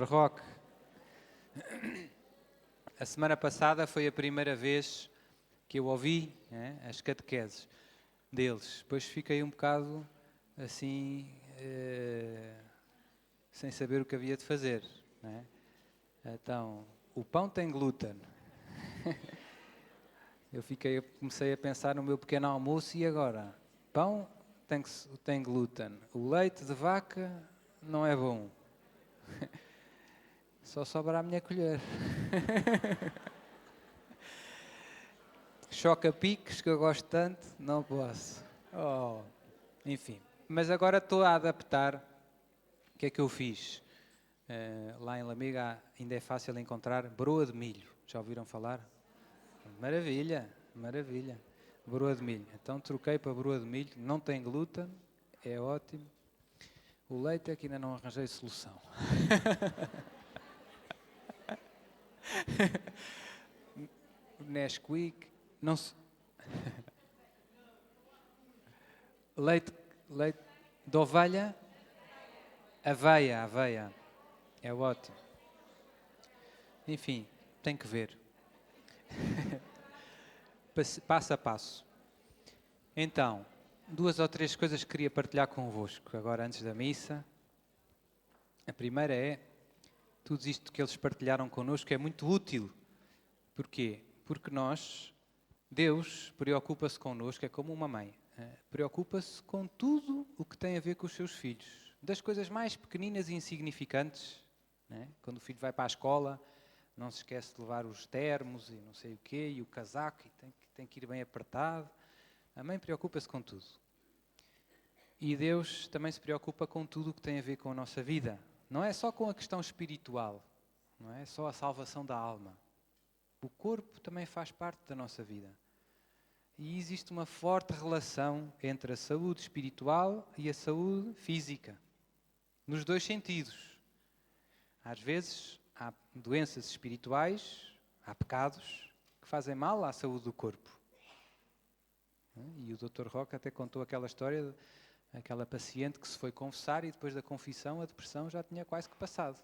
Dr. Roque, a semana passada foi a primeira vez que eu ouvi as catequeses deles. Depois fiquei um bocado assim, sem saber o que havia de fazer. Não é? Então, o pão tem glúten. Comecei a pensar no meu pequeno almoço e agora? Pão tem glúten. O leite de vaca não é bom. Só sobra a minha colher. Choca-piques, que eu gosto tanto, não posso. Enfim, mas agora estou a adaptar. O que é que eu fiz? Lá em Lamiga ainda é fácil encontrar broa de milho. Já ouviram falar? Maravilha, maravilha. Broa de milho. Então troquei para broa de milho. Não tem glúten, é ótimo. O leite é que ainda não arranjei solução. Nesquik, não se... leite de ovelha, aveia, é ótimo. Enfim, tem que ver. Passo a passo. Então, 2 ou 3 coisas que queria partilhar convosco agora antes da missa. A primeira é, tudo isto que eles partilharam connosco é muito útil. Porquê? Porque Deus preocupa-se connosco, é como uma mãe. Preocupa-se com tudo o que tem a ver com os seus filhos. Das coisas mais pequeninas e insignificantes, quando o filho vai para a escola, não se esquece de levar os termos e não sei o quê, e o casaco, e tem que ir bem apertado. A mãe preocupa-se com tudo. E Deus também se preocupa com tudo o que tem a ver com a nossa vida. Não é só com a questão espiritual, não é só a salvação da alma. O corpo também faz parte da nossa vida. E existe uma forte relação entre a saúde espiritual e a saúde física. Nos 2 sentidos. Às vezes há doenças espirituais, há pecados que fazem mal à saúde do corpo. E o Dr. Roque até contou aquela história, aquela paciente que se foi confessar e depois da confissão a depressão já tinha quase que passado.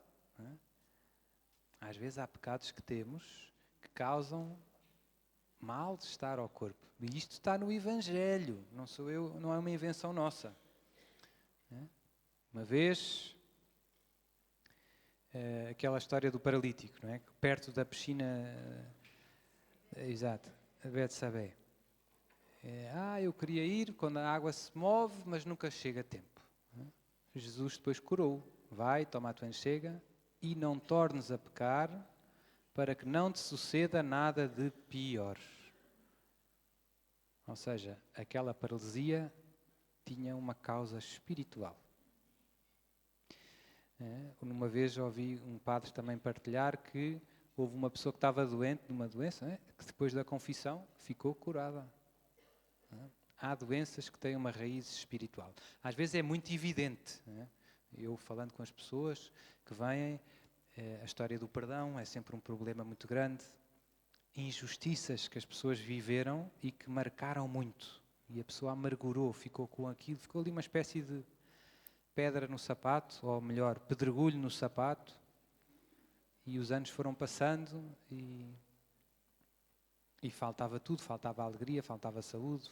Às vezes há pecados que temos que causam mal-estar ao corpo. E isto está no Evangelho, não sou eu, não é uma invenção nossa. Uma vez, aquela história do paralítico, não é? Perto da piscina, exato, a Betsabé. Eu queria ir quando a água se move, mas nunca chega a tempo. Jesus depois curou. Vai, toma a tua enxerga e não tornes a pecar, para que não te suceda nada de pior. Ou seja, aquela paralisia tinha uma causa espiritual. Uma vez ouvi um padre também partilhar que houve uma pessoa que estava doente de uma doença, que depois da confissão ficou curada. Há doenças que têm uma raiz espiritual. Às vezes é muito evidente. Eu falando com as pessoas que vêm, a história do perdão é sempre um problema muito grande. Injustiças que as pessoas viveram e que marcaram muito. E a pessoa amargurou, ficou com aquilo, ficou ali uma espécie de pedra no sapato, ou melhor, pedregulho no sapato. E os anos foram passando e faltava tudo, faltava alegria, faltava saúde.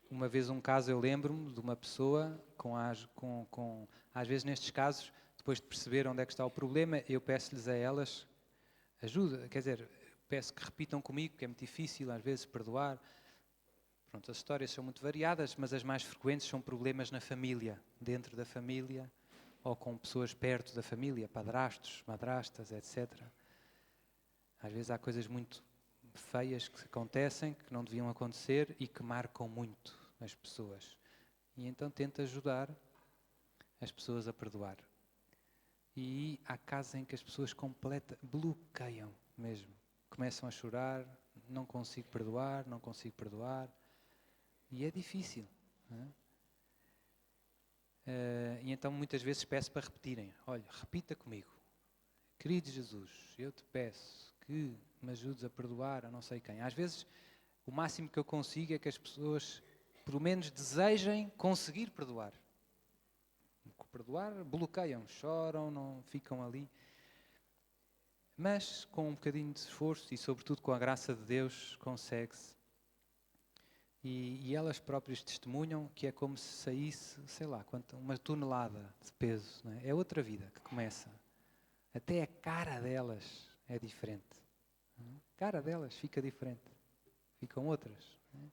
Uma vez um caso eu lembro-me de uma pessoa às vezes nestes casos, depois de perceber onde é que está o problema, eu peço-lhes a elas ajuda, quer dizer, peço que repitam comigo, que é muito difícil às vezes perdoar. Pronto, as histórias são muito variadas, mas as mais frequentes são problemas na família, dentro da família, ou com pessoas perto da família, padrastos, madrastas, etc. Às vezes há coisas muito feias que acontecem, que não deviam acontecer e que marcam muito as pessoas. E então tento ajudar as pessoas a perdoar. E há casos em que as pessoas bloqueiam mesmo. Começam a chorar, não consigo perdoar. E é difícil. E então muitas vezes peço para repetirem. Olha, repita comigo. Querido Jesus, eu te peço que me ajudes a perdoar a não sei quem. Às vezes o máximo que eu consigo é que as pessoas pelo menos desejem conseguir perdoar. perdoar, bloqueiam, choram, não ficam ali. Mas com um bocadinho de esforço e sobretudo com a graça de Deus consegue-se. E elas próprias testemunham que é como se saísse, sei lá, uma tonelada de peso. Não é? É outra vida que começa. Até a cara delas é diferente. A cara delas fica diferente. Ficam outras. Não é?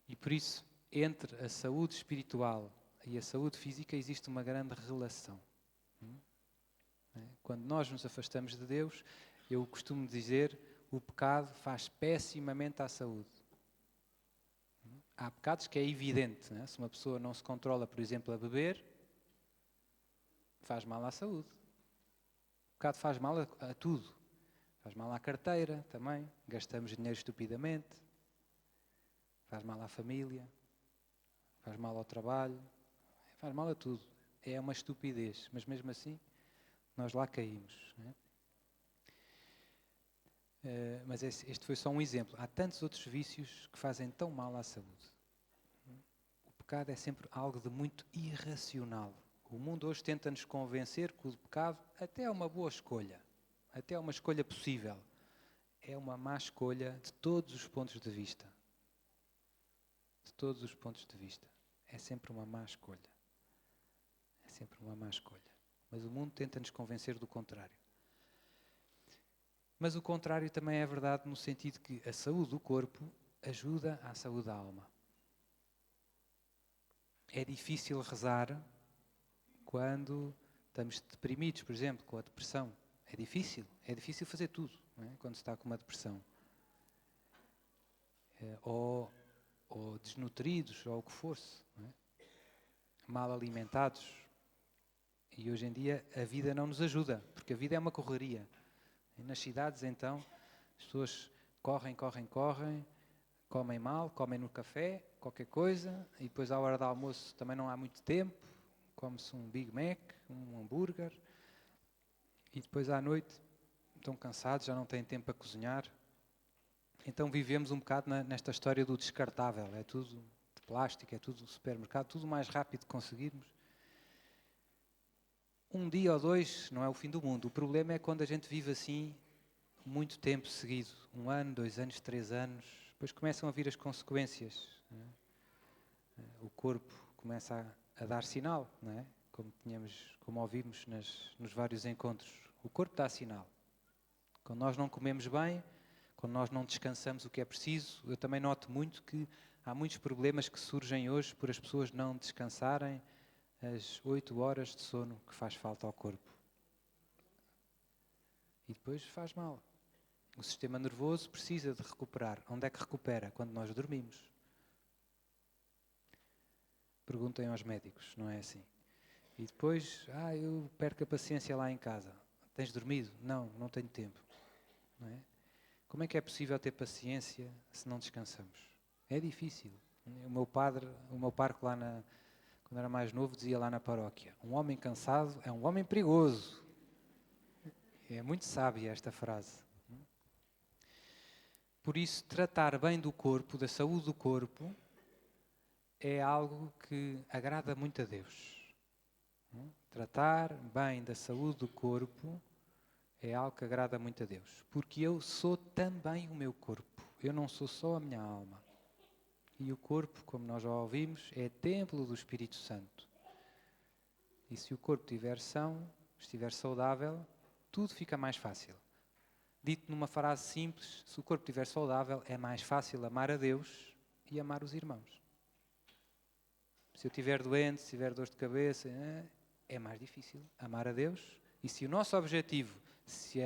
E por isso, entre a saúde espiritual e a saúde física existe uma grande relação. Quando nós nos afastamos de Deus, eu costumo dizer, o pecado faz pessimamente à saúde. Há pecados que é evidente, não é? Se uma pessoa não se controla, por exemplo, a beber, faz mal à saúde. O pecado faz mal a tudo. Faz mal à carteira também, gastamos dinheiro estupidamente, faz mal à família, faz mal ao trabalho, faz mal a tudo. É uma estupidez, mas mesmo assim nós lá caímos. Não é? Mas este foi só um exemplo. Há tantos outros vícios que fazem tão mal à saúde. O pecado é sempre algo de muito irracional. O mundo hoje tenta-nos convencer que o pecado até é uma boa escolha, até é uma escolha possível. É uma má escolha de todos os pontos de vista. De todos os pontos de vista. É sempre uma má escolha. É sempre uma má escolha. Mas o mundo tenta-nos convencer do contrário. Mas o contrário também é verdade no sentido que a saúde do corpo ajuda à saúde da alma. É difícil rezar quando estamos deprimidos, por exemplo, com a depressão. É difícil fazer tudo, não é? Quando se está com uma depressão. Ou desnutridos, ou o que fosse, não é? Mal alimentados. E hoje em dia a vida não nos ajuda, porque a vida é uma correria. E nas cidades, então, as pessoas correm, comem mal, comem no café, qualquer coisa, e depois à hora do almoço também não há muito tempo, come-se um Big Mac, um hambúrguer, e depois à noite estão cansados, já não têm tempo para cozinhar. Então vivemos um bocado nesta história do descartável, é tudo de plástico, é tudo supermercado, tudo o mais rápido que conseguirmos. Um dia ou dois não é o fim do mundo. O problema é quando a gente vive assim muito tempo seguido. 1 ano, 2 anos, 3 anos. Depois começam a vir as consequências. Não é? O corpo começa a dar sinal, não é? Como ouvimos nos vários encontros. O corpo dá sinal. Quando nós não comemos bem, quando nós não descansamos o que é preciso, eu também noto muito que há muitos problemas que surgem hoje por as pessoas não descansarem as 8 horas de sono que faz falta ao corpo. E depois faz mal. O sistema nervoso precisa de recuperar. Onde é que recupera? Quando nós dormimos. Perguntem aos médicos, não é assim. E depois, eu perco a paciência lá em casa. Tens dormido? Não, não tenho tempo. Não é? Como é que é possível ter paciência se não descansamos? É difícil. O meu parco lá quando era mais novo, dizia lá na paróquia: um homem cansado é um homem perigoso. É muito sábia esta frase. Por isso, tratar bem do corpo, da saúde do corpo, é algo que agrada muito a Deus. Tratar bem da saúde do corpo é algo que agrada muito a Deus. Porque eu sou também o meu corpo. Eu não sou só a minha alma. E o corpo, como nós já ouvimos, é templo do Espírito Santo. E se o corpo estiver são, estiver saudável, tudo fica mais fácil. Dito numa frase simples, se o corpo estiver saudável, é mais fácil amar a Deus e amar os irmãos. Se eu estiver doente, se tiver dor de cabeça, é mais difícil amar a Deus. E se o nosso objetivo, se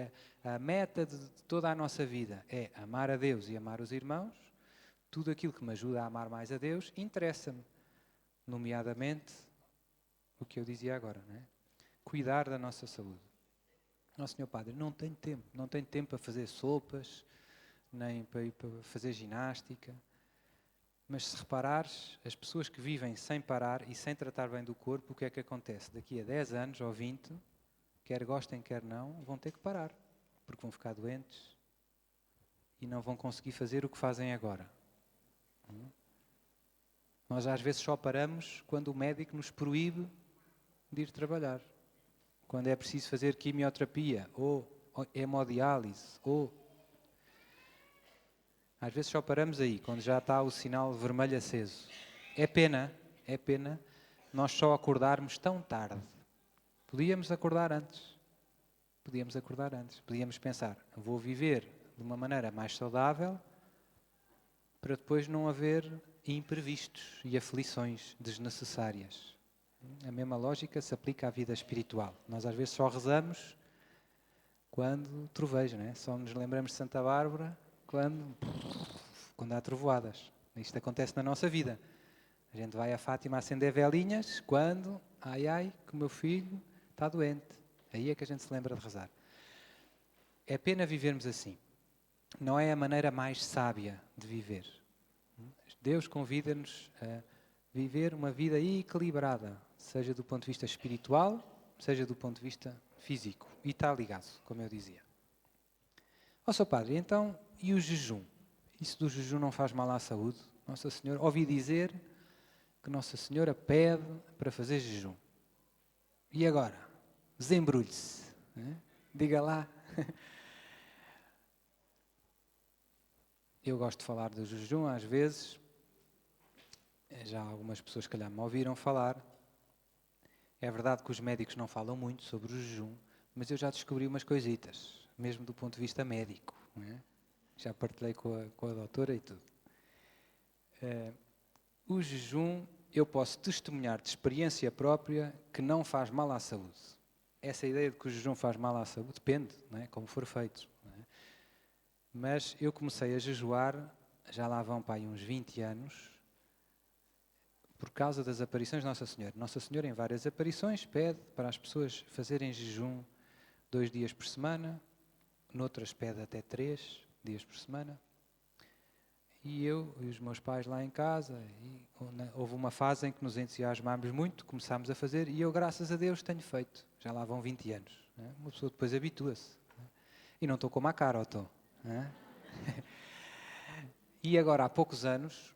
a meta de toda a nossa vida é amar a Deus e amar os irmãos, tudo aquilo que me ajuda a amar mais a Deus interessa-me. Nomeadamente, o que eu dizia agora, não é? Cuidar da nossa saúde. Nosso Senhor Padre, não tenho tempo para fazer sopas, nem para ir para fazer ginástica. Mas se reparares, as pessoas que vivem sem parar e sem tratar bem do corpo, o que é que acontece? Daqui a 10 anos ou 20, quer gostem, quer não, vão ter que parar, porque vão ficar doentes e não vão conseguir fazer o que fazem agora. Nós às vezes só paramos quando o médico nos proíbe de ir trabalhar. Quando é preciso fazer quimioterapia, ou hemodiálise, ou... Às vezes só paramos aí, quando já está o sinal vermelho aceso. É pena nós só acordarmos tão tarde. Podíamos acordar antes. Podíamos pensar, vou viver de uma maneira mais saudável para depois não haver imprevistos e aflições desnecessárias. A mesma lógica se aplica à vida espiritual. Nós às vezes só rezamos quando troveja, né? Só nos lembramos de Santa Bárbara quando há trovoadas. Isto acontece na nossa vida. A gente vai a Fátima acender velinhas quando, que o meu filho está doente. Aí é que a gente se lembra de rezar. É pena vivermos assim. Não é a maneira mais sábia de viver. Deus convida-nos a viver uma vida equilibrada, seja do ponto de vista espiritual, seja do ponto de vista físico. E está ligado, como eu dizia. Ó Sr. Padre, então, e o jejum? Isso do jejum não faz mal à saúde? Nossa Senhora, ouvi dizer que Nossa Senhora pede para fazer jejum. E agora? Desembrulhe-se. Diga lá. Eu gosto de falar do jejum às vezes. Já algumas pessoas, se calhar, me ouviram falar. É verdade que os médicos não falam muito sobre o jejum, mas eu já descobri umas coisitas, mesmo do ponto de vista médico. Já partilhei com a doutora e tudo. O jejum, eu posso testemunhar de experiência própria que não faz mal à saúde. Essa ideia de que o jejum faz mal à saúde depende, não é? Como for feito. Não é? Mas eu comecei a jejuar, já lá vão para aí uns 20 anos, por causa das aparições de Nossa Senhora. Nossa Senhora, em várias aparições, pede para as pessoas fazerem jejum 2 dias por semana, noutras pede até 3 dias por semana. E eu e os meus pais lá em casa, houve uma fase em que nos entusiasmámos muito, começámos a fazer, e eu, graças a Deus, tenho feito. Já lá vão 20 anos. Né? Uma pessoa depois habitua-se. Né? E não estou como a cara, estou. Né? E agora, há poucos anos,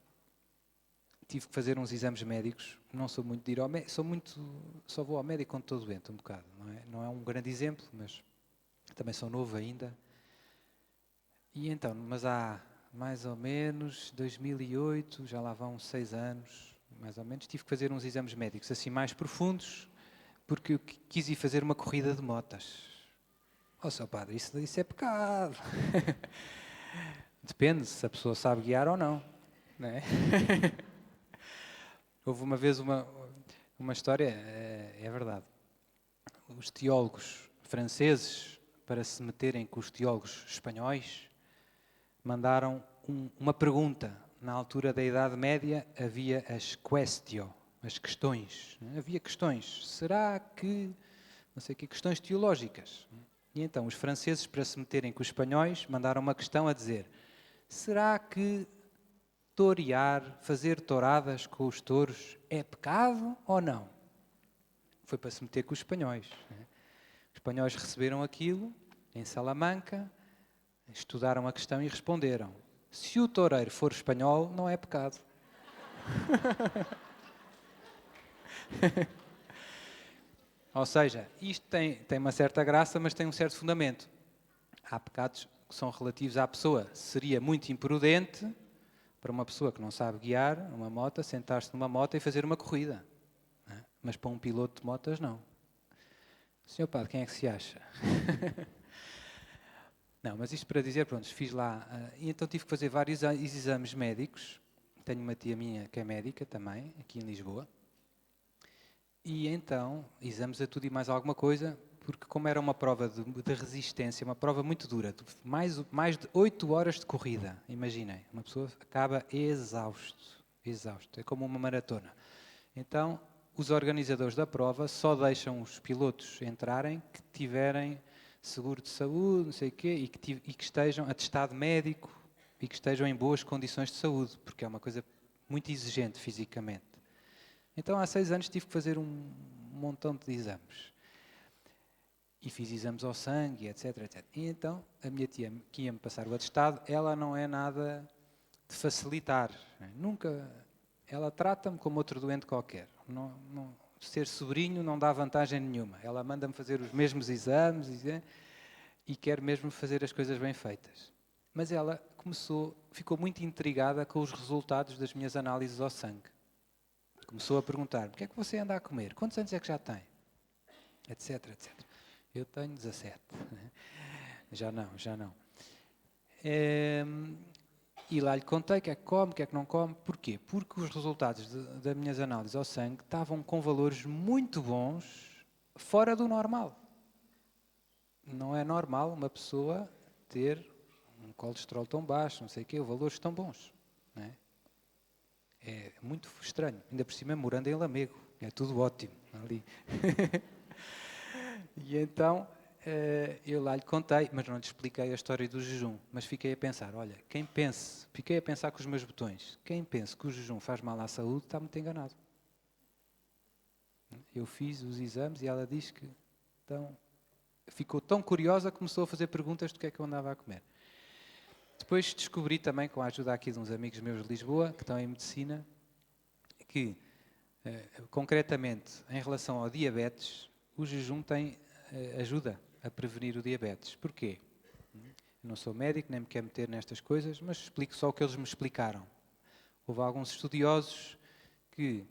tive que fazer uns exames médicos. Não sou muito de ir ao médico, só vou ao médico quando estou doente, um bocado. Não é um grande exemplo, mas também sou novo ainda. E então, mas há mais ou menos 2008, já lá vão 6 anos, mais ou menos, tive que fazer uns exames médicos assim mais profundos, porque eu quis ir fazer uma corrida de motas. Oh, Sr. Padre, isso é pecado. Depende se a pessoa sabe guiar ou não. Não é? Houve uma vez uma história, é verdade. Os teólogos franceses, para se meterem com os teólogos espanhóis, mandaram uma pergunta. Na altura da Idade Média havia as questões. Havia questões. Será que... não sei que questões teológicas. E então os franceses, para se meterem com os espanhóis, mandaram uma questão a dizer: será que torear, fazer touradas com os touros é pecado ou não? Foi para se meter com os espanhóis. Os espanhóis receberam aquilo em Salamanca, estudaram a questão e responderam: se o toureiro for espanhol, não é pecado. Ou seja, isto tem uma certa graça, mas tem um certo fundamento. Há pecados que são relativos à pessoa. Seria muito imprudente para uma pessoa que não sabe guiar uma moto, sentar-se numa moto e fazer uma corrida. Mas para um piloto de motas, não. Senhor Padre, quem é que se acha? Não, mas isto para dizer, pronto, fiz lá. E então tive que fazer vários exames médicos. Tenho uma tia minha que é médica também, aqui em Lisboa. E então, exames a tudo e mais alguma coisa, porque como era uma prova de resistência, uma prova muito dura, mais de 8 horas de corrida, imaginem, uma pessoa acaba exausto, é como uma maratona. Então, os organizadores da prova só deixam os pilotos entrarem que tiverem seguro de saúde, não sei o quê, e que estejam atestado médico e que estejam em boas condições de saúde, porque é uma coisa muito exigente fisicamente. Então, há 6 anos tive que fazer um montão de exames. E fiz exames ao sangue, etc, etc. E então, a minha tia, que ia-me passar o atestado, ela não é nada de facilitar. Nunca... ela trata-me como outro doente qualquer. Ser sobrinho não dá vantagem nenhuma. Ela manda-me fazer os mesmos exames e quer mesmo fazer as coisas bem feitas. Mas ela ficou muito intrigada com os resultados das minhas análises ao sangue. Começou a perguntar: o que é que você anda a comer? Quantos anos é que já tem? Etc, etc. Eu tenho 17. Já não. E lá lhe contei o que é que come, o que é que não come. Porquê? Porque os resultados das minhas análises ao sangue estavam com valores muito bons, fora do normal. Não é normal uma pessoa ter um colesterol tão baixo, não sei o quê, valores tão bons. Não é? É muito estranho. Ainda por cima morando em Lamego. É tudo ótimo ali. E então eu lá lhe contei, mas não lhe expliquei a história do jejum. Mas fiquei a pensar, olha, fiquei a pensar com os meus botões, quem pensa que o jejum faz mal à saúde está muito enganado. Eu fiz os exames e ela diz que então, ficou tão curiosa que começou a fazer perguntas do que é que eu andava a comer. Depois descobri também, com a ajuda aqui de uns amigos meus de Lisboa, que estão em medicina, que, concretamente, em relação ao diabetes, o jejum ajuda a prevenir o diabetes. Porquê? Eu não sou médico, nem me quero meter nestas coisas, mas explico só o que eles me explicaram. Houve alguns estudiosos que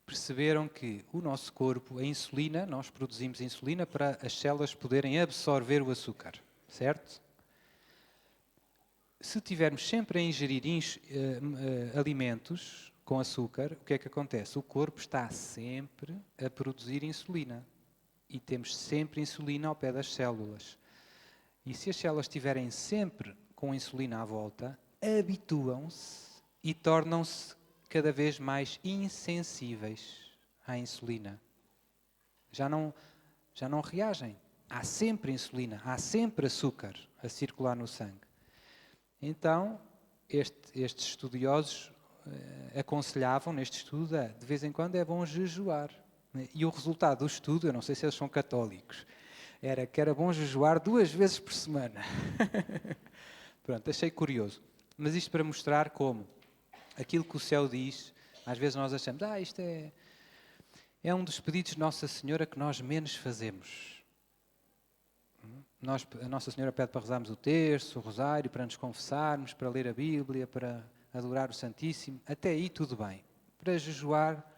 perceberam que o nosso corpo, a insulina, nós produzimos insulina para as células poderem absorver o açúcar, certo? Se tivermos sempre a ingerir alimentos com açúcar, o que é que acontece? O corpo está sempre a produzir insulina. E temos sempre insulina ao pé das células. E se as células estiverem sempre com insulina à volta, habituam-se e tornam-se cada vez mais insensíveis à insulina. Já não reagem. Há sempre insulina, há sempre açúcar a circular no sangue. Então, estes estudiosos aconselhavam neste estudo, de vez em quando é bom jejuar. E o resultado do estudo, eu não sei se eles são católicos, era que era bom jejuar 2 vezes por semana. Pronto, achei curioso. Mas isto para mostrar como aquilo que o céu diz, às vezes nós achamos, isto é um dos pedidos de Nossa Senhora que nós menos fazemos. A Nossa Senhora pede para rezarmos o terço, o rosário, para nos confessarmos, para ler a Bíblia, para adorar o Santíssimo. Até aí tudo bem. Para jejuar,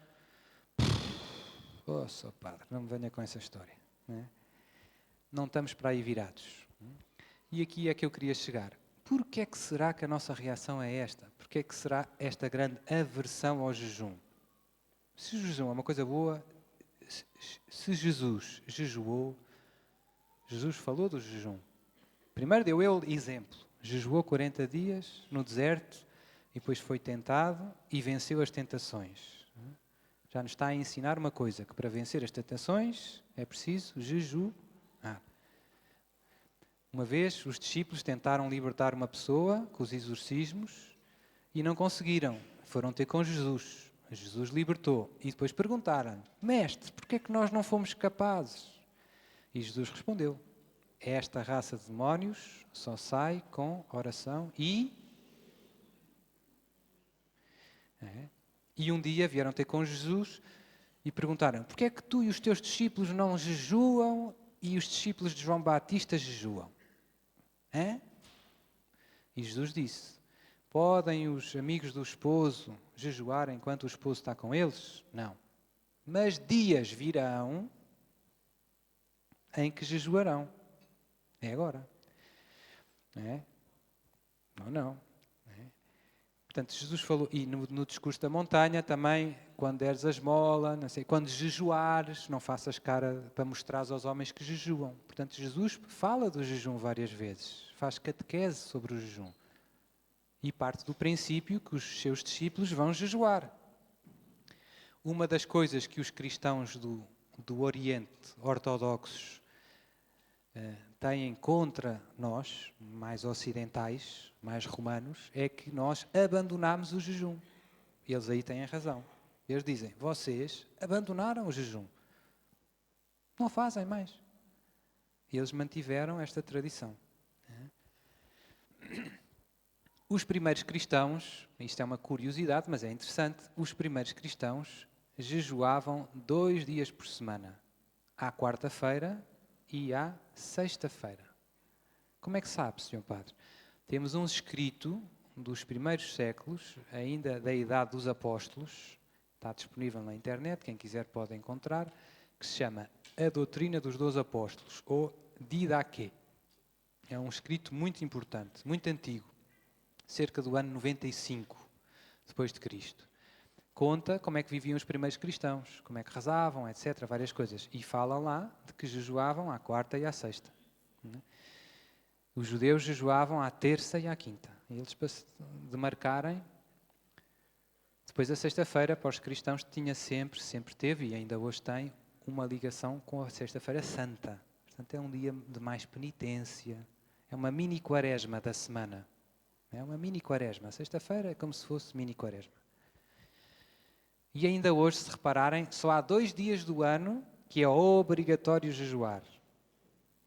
só padre, não me venha com essa história. Não estamos para aí virados. E aqui é que eu queria chegar. Porquê é que será que a nossa reação é esta? Porquê é que será esta grande aversão ao jejum? Se o jejum é uma coisa boa, se Jesus jejuou, Jesus falou do jejum. Primeiro deu ele exemplo. Jejuou 40 dias no deserto e depois foi tentado e venceu as tentações. Já nos está a ensinar uma coisa, que para vencer as tentações é preciso jejuar. Uma vez os discípulos tentaram libertar uma pessoa com os exorcismos e não conseguiram. Foram ter com Jesus. Jesus libertou. E depois perguntaram: Mestre, porquê é que nós não fomos capazes? E Jesus respondeu: esta raça de demónios só sai com oração e... E um dia vieram ter com Jesus e perguntaram: porquê é que tu e os teus discípulos não jejuam e os discípulos de João Batista jejuam? E Jesus disse: podem os amigos do esposo jejuar enquanto o esposo está com eles? Não. Mas dias virão em que jejuarão. É agora. Não. Portanto, Jesus falou, e no discurso da montanha também, quando deres a esmola, não sei, quando jejuares, não faças cara para mostrares aos homens que jejuam. Portanto, Jesus fala do jejum várias vezes, faz catequese sobre o jejum. E parte do princípio que os seus discípulos vão jejuar. Uma das coisas que os cristãos do Oriente ortodoxos têm contra nós, mais ocidentais, mais romanos, é que nós abandonamos o jejum. Eles aí têm razão. Eles dizem: vocês abandonaram o jejum. Não fazem mais. Eles mantiveram esta tradição. Os primeiros cristãos, isto é uma curiosidade, mas é interessante, os primeiros cristãos jejuavam 2 dias por semana, à quarta-feira e à sexta-feira. Como é que sabe, Sr. Padre? Temos um escrito dos primeiros séculos, ainda da idade dos apóstolos, está disponível na internet, quem quiser pode encontrar, que se chama A Doutrina dos 12 Apóstolos, ou Didaquê. É um escrito muito importante, muito antigo, cerca do ano 95 depois de Cristo. Conta como é que viviam os primeiros cristãos, como é que rezavam, etc., várias coisas. E fala lá de que jejuavam à quarta e à sexta. Os judeus jejuavam à terça e à quinta. E eles, para se demarcarem, depois a sexta-feira, para os cristãos, tinha sempre teve, e ainda hoje tem, uma ligação com a sexta-feira santa. Portanto, é um dia de mais penitência. É uma mini quaresma da semana. É uma mini quaresma. A sexta-feira é como se fosse mini quaresma. E ainda hoje, se repararem, só há 2 dias do ano que é obrigatório jejuar.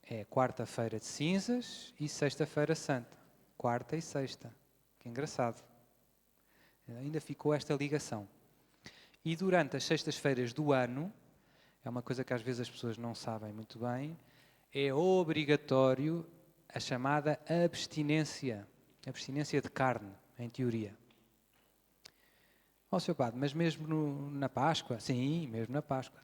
É quarta-feira de cinzas e sexta-feira santa. Quarta e sexta. Que engraçado. Ainda ficou esta ligação. E durante as sextas-feiras do ano, é uma coisa que às vezes as pessoas não sabem muito bem, é obrigatório a chamada abstinência. Abstinência de carne, em teoria. Sr. Padre, mas mesmo na Páscoa? Sim, mesmo na Páscoa.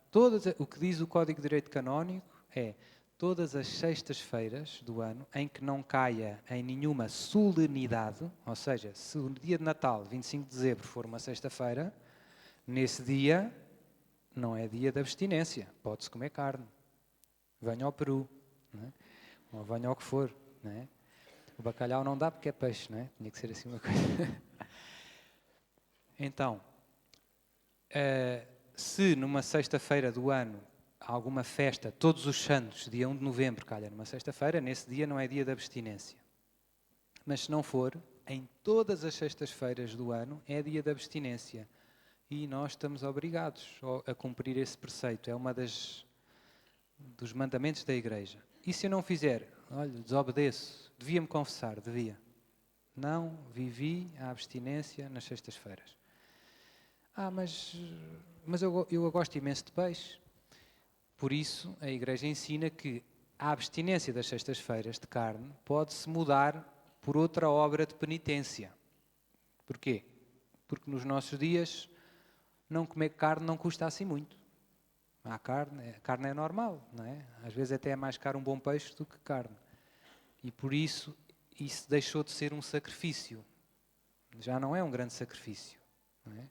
O que diz o Código de Direito Canónico é todas as sextas-feiras do ano em que não caia em nenhuma solenidade, ou seja, se o dia de Natal, 25 de dezembro, for uma sexta-feira, nesse dia não é dia de abstinência, pode-se comer carne. Venha ao Peru, não é? Ou venha ao que for. Não é? O bacalhau não dá porque é peixe, não é? Tinha que ser assim uma coisa. Então, se numa sexta-feira do ano há alguma festa, todos os santos, dia 1 de novembro, calha numa sexta-feira, nesse dia não é dia de abstinência. Mas se não for, em todas as sextas-feiras do ano é dia de abstinência. E nós estamos obrigados a cumprir esse preceito. É uma dos mandamentos da Igreja. E se eu não fizer, olha, desobedeço, devia-me confessar, devia. Não vivi a abstinência nas sextas-feiras. Mas eu gosto imenso de peixe. Por isso, a Igreja ensina que a abstinência das sextas-feiras de carne pode-se mudar por outra obra de penitência. Porquê? Porque nos nossos dias, não comer carne não custa assim muito. A carne é normal, não é? Às vezes até é mais caro um bom peixe do que carne. E por isso, isso deixou de ser um sacrifício. Já não é um grande sacrifício. Não é?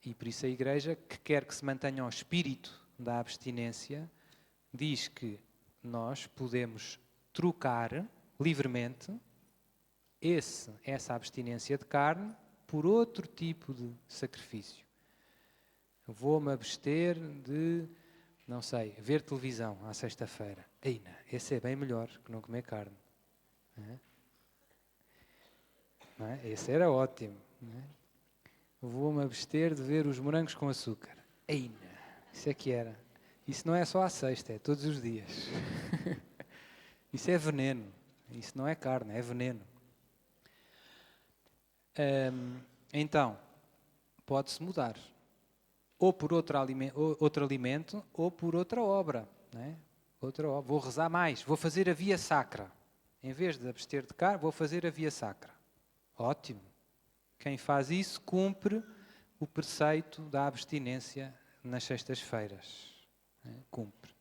E por isso a Igreja, que quer que se mantenha o espírito da abstinência, diz que nós podemos trocar livremente essa abstinência de carne por outro tipo de sacrifício. Vou-me abster de, não sei, ver televisão à sexta-feira. Esse é bem melhor que não comer carne. Não é? Esse era ótimo. Não é? Vou-me abster de ver os morangos com açúcar. Isso é que era. Isso não é só à sexta, é todos os dias. Isso é veneno. Isso não é carne, é veneno. Então, pode-se mudar. Ou por outro alimento, ou por outra obra. Não é? Outra obra. Vou rezar mais, vou fazer a via sacra. Em vez de abster de carne, vou fazer a via sacra. Ótimo. Quem faz isso cumpre o preceito da abstinência nas sextas-feiras. Cumpre.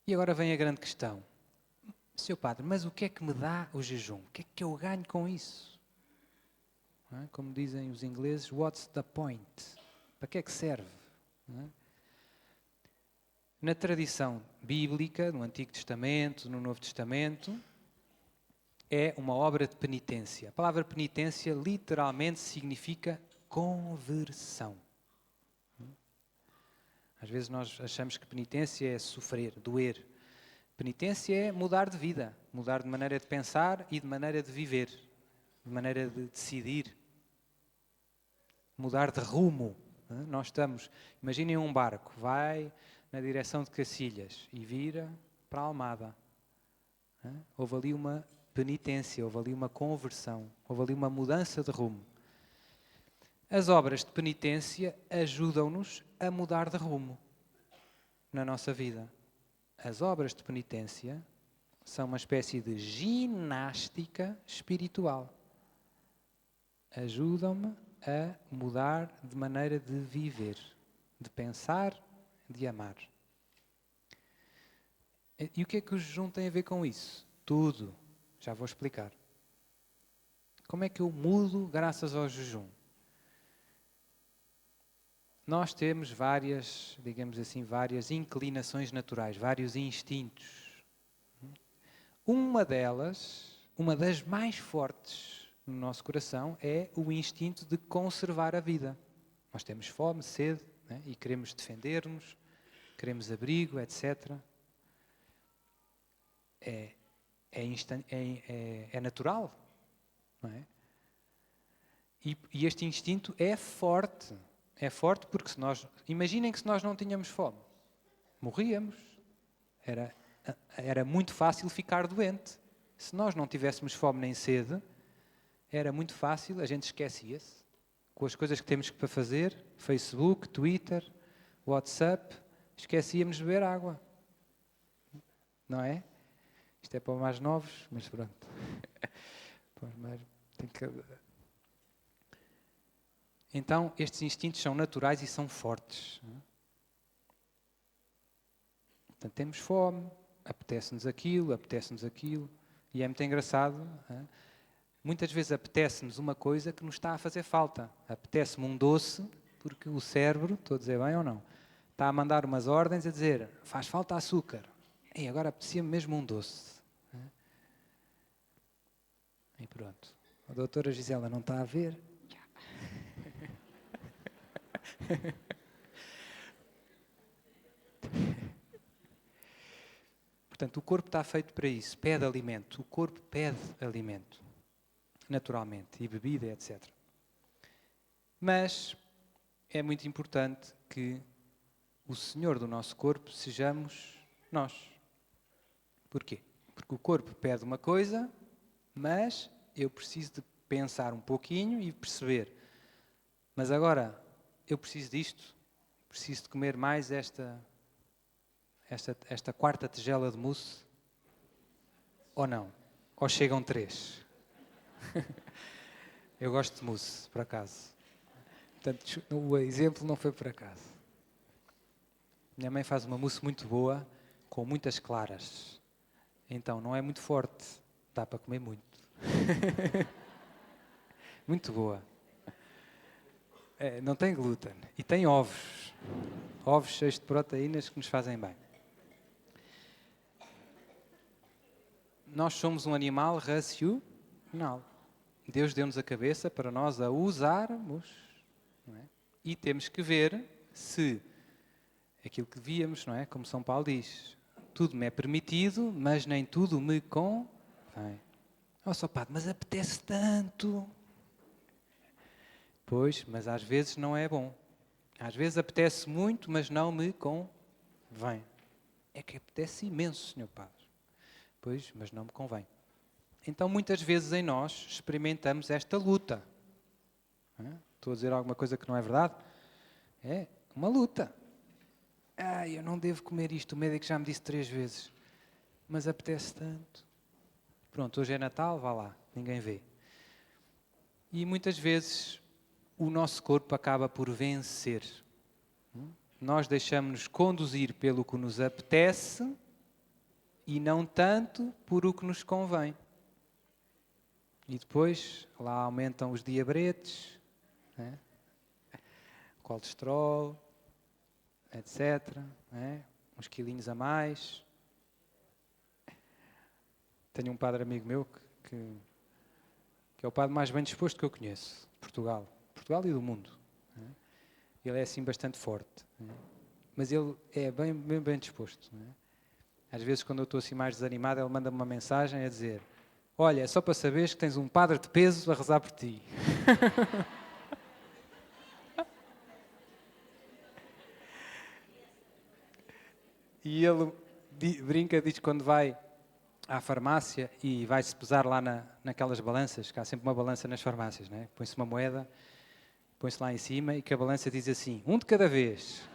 E agora vem a grande questão. Sr. Padre, mas o que é que me dá o jejum? O que é que eu ganho com isso? Como dizem os ingleses, what's the point? Para que é que serve? Na tradição bíblica, no Antigo Testamento, no Novo Testamento, é uma obra de penitência. A palavra penitência literalmente significa conversão. Às vezes nós achamos que penitência é sofrer, doer. Penitência é mudar de vida, mudar de maneira de pensar e de maneira de viver, de maneira de decidir, mudar de rumo. Nós estamos, imaginem um barco, vai na direção de Cacilhas e vira para a Almada. Houve ali uma penitência, houve ali uma conversão, houve ali uma mudança de rumo. As obras de penitência ajudam-nos a mudar de rumo na nossa vida. As obras de penitência são uma espécie de ginástica espiritual. Ajudam-me a mudar de maneira de viver, de pensar, de amar. E o que é que o jejum tem a ver com isso? Tudo. Já vou explicar. Como é que eu mudo graças ao jejum? Nós temos várias, digamos assim, várias inclinações naturais, vários instintos. Uma delas, uma das mais fortes no nosso coração, é o instinto de conservar a vida. Nós temos fome, sede, né? E queremos defender-nos, queremos abrigo, etc. É natural, não é? E este instinto é forte. É forte porque imaginem que se nós não tínhamos fome, morríamos. Era muito fácil ficar doente. Se nós não tivéssemos fome nem sede, era muito fácil, a gente esquecia-se com as coisas que temos para fazer, Facebook, Twitter, WhatsApp, esquecíamos de beber água. Não é? Isto é para os mais novos, mas pronto. Então, estes instintos são naturais e são fortes. Portanto, temos fome, apetece-nos aquilo. E é muito engraçado. Muitas vezes apetece-nos uma coisa que nos está a fazer falta. Apetece-me um doce, porque o cérebro, estou a dizer bem ou não, está a mandar umas ordens a dizer, faz falta açúcar. E agora apetecia-me mesmo um doce. E pronto. A doutora Gisela não está a ver. Portanto, o corpo está feito para isso, pede alimento. O corpo pede alimento, naturalmente, e bebida, etc. Mas é muito importante que o Senhor do nosso corpo sejamos nós. Porquê? Porque o corpo pede uma coisa, mas eu preciso de pensar um pouquinho e perceber. Mas agora, eu preciso disto, preciso de comer mais esta quarta tigela de mousse, ou não? Ou chegam 3? Eu gosto de mousse, por acaso. Portanto, o exemplo não foi por acaso. Minha mãe faz uma mousse muito boa, com muitas claras. Então, não é muito forte, dá para comer muito. Muito boa. Não tem glúten. E tem ovos. Ovos cheios de proteínas que nos fazem bem. Nós somos um animal racional. Deus deu-nos a cabeça para nós a usarmos. Não é? E temos que ver se aquilo que devíamos, não é? Como São Paulo diz, tudo me é permitido, mas nem tudo me convém. Só padre, mas apetece tanto. Pois, mas às vezes não é bom. Às vezes apetece muito, mas não me convém. É que apetece imenso, Senhor Padre. Pois, mas não me convém. Então, muitas vezes em nós experimentamos esta luta. Estou a dizer alguma coisa que não é verdade? É uma luta. Eu não devo comer isto, o médico já me disse 3 vezes. Mas apetece tanto. Pronto, hoje é Natal, vá lá, ninguém vê. E muitas vezes o nosso corpo acaba por vencer. Nós deixamos-nos conduzir pelo que nos apetece e não tanto por o que nos convém. E depois lá aumentam os diabretes, né? Colesterol, etc. Né? Uns quilinhos a mais. Tenho um padre amigo meu que é o padre mais bem disposto que eu conheço, de Portugal e do mundo. Né? Ele é assim bastante forte, né? Mas ele é bem disposto. Né? Às vezes, quando eu estou assim mais desanimado, ele manda-me uma mensagem a dizer: olha, é só para saberes que tens um padre de peso a rezar por ti. E ele brinca, diz que quando vai à farmácia e vai-se pesar lá naquelas balanças, que há sempre uma balança nas farmácias, né? Põe-se uma moeda, põe-se lá em cima e que a balança diz assim, 1 de cada vez.